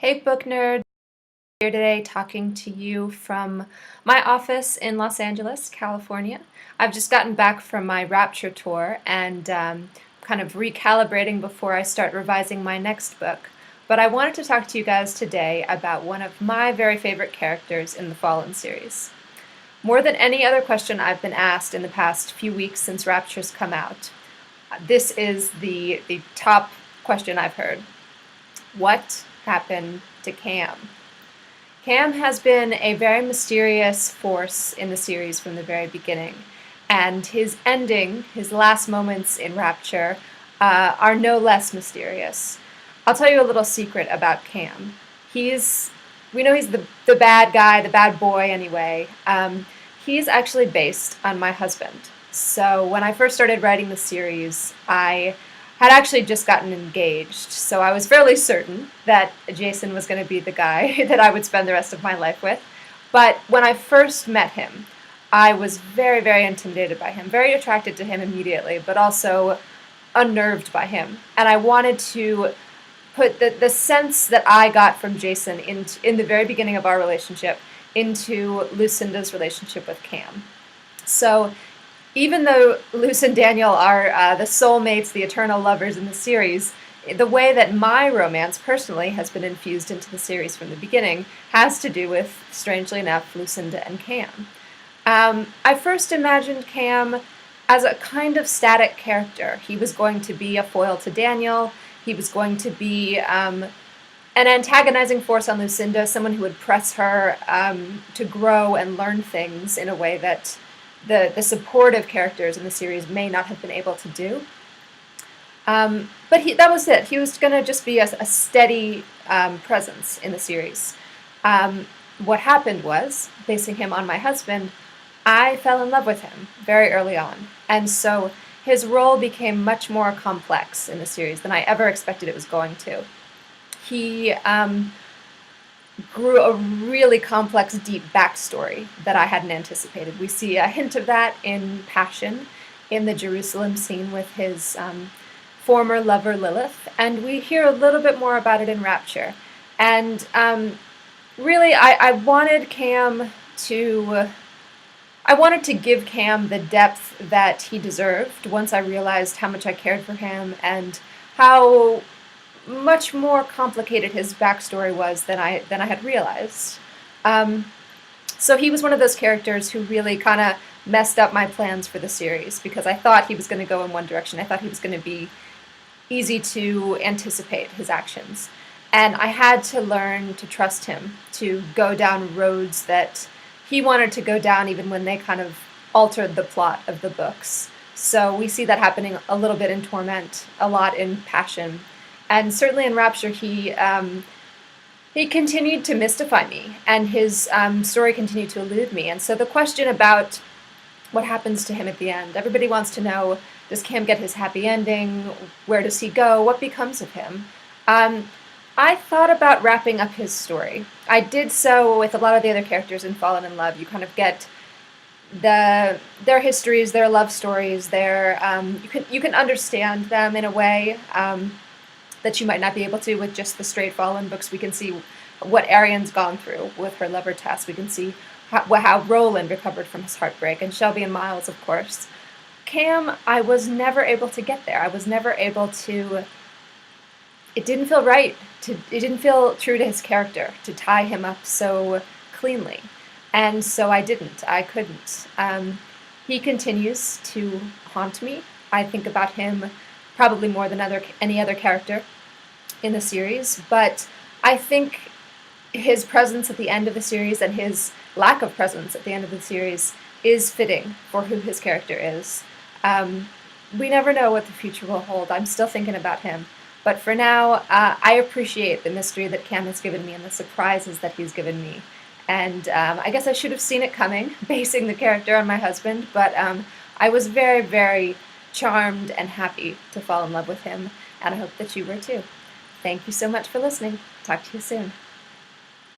Hey BookNerd, here today talking to you from my office in Los Angeles, California. I've just gotten back from my Rapture tour and kind of recalibrating before I start revising my next book. But I wanted to talk to you guys today about one of my very favorite characters in the Fallen series. More than any other question I've been asked in the past few weeks since Rapture's come out, this is the top question I've heard. What happened to Cam? Cam has been a very mysterious force in the series from the very beginning, and his ending, his last moments in Rapture, are no less mysterious. I'll tell you a little secret about Cam. We know he's the bad guy, the bad boy anyway. He's actually based on my husband. So when I first started writing the series, I had actually just gotten engaged, so I was fairly certain that Jason was going to be the guy that I would spend the rest of my life with. But when I first met him, I was very, very intimidated by him, very attracted to him immediately, but also unnerved by him. And I wanted to put the sense that I got from Jason in the very beginning of our relationship into Lucinda's relationship with Cam. So even though Luce and Daniel are the soulmates, the eternal lovers in the series, the way that my romance personally has been infused into the series from the beginning has to do with, strangely enough, Lucinda and Cam. I first imagined Cam as a kind of static character. He was going to be a foil to Daniel. He was going to be an antagonizing force on Lucinda, someone who would press her to grow and learn things in a way that the supportive characters in the series may not have been able to do. But that was it. He was going to just be a steady presence in the series. What happened was, basing him on my husband, I fell in love with him very early on. And so his role became much more complex in the series than I ever expected it was going to. He grew a really complex, deep backstory that I hadn't anticipated. We see a hint of that in Passion, in the Jerusalem scene with his former lover Lilith, and we hear a little bit more about it in Rapture. And really, I wanted to give Cam the depth that he deserved once I realized how much I cared for him and how much more complicated his backstory was than I had realized. So he was one of those characters who really kind of messed up my plans for the series because I thought he was going to go in one direction. I thought he was going to be easy to anticipate his actions. And I had to learn to trust him, to go down roads that he wanted to go down even when they kind of altered the plot of the books. So we see that happening a little bit in Torment, a lot in Passion. And certainly in Rapture, he continued to mystify me, and his story continued to elude me. And so the question about what happens to him at the end, everybody wants to know, does Cam get his happy ending? Where does he go? What becomes of him? I thought about wrapping up his story. I did so with a lot of the other characters in Fallen in Love. You kind of get their histories, their love stories, you can understand them in a way that you might not be able to with just the straight Fallen books. We can see what Arian's gone through with her lover Tess. We can see how Roland recovered from his heartbreak, and Shelby and Miles, of course. Cam, I was never able to get there. I was never able to... It didn't feel right. It didn't feel true to his character to tie him up so cleanly. And so I couldn't. He continues to haunt me. I think about him probably more than any other character in the series, but I think his presence at the end of the series and his lack of presence at the end of the series is fitting for who his character is. We never know what the future will hold. I'm still thinking about him, but for now, I appreciate the mystery that Cam has given me and the surprises that he's given me. And I guess I should have seen it coming, basing the character on my husband, but I was very, very charmed and happy to fall in love with him, and I hope that you were too. Thank you so much for listening. Talk to you soon.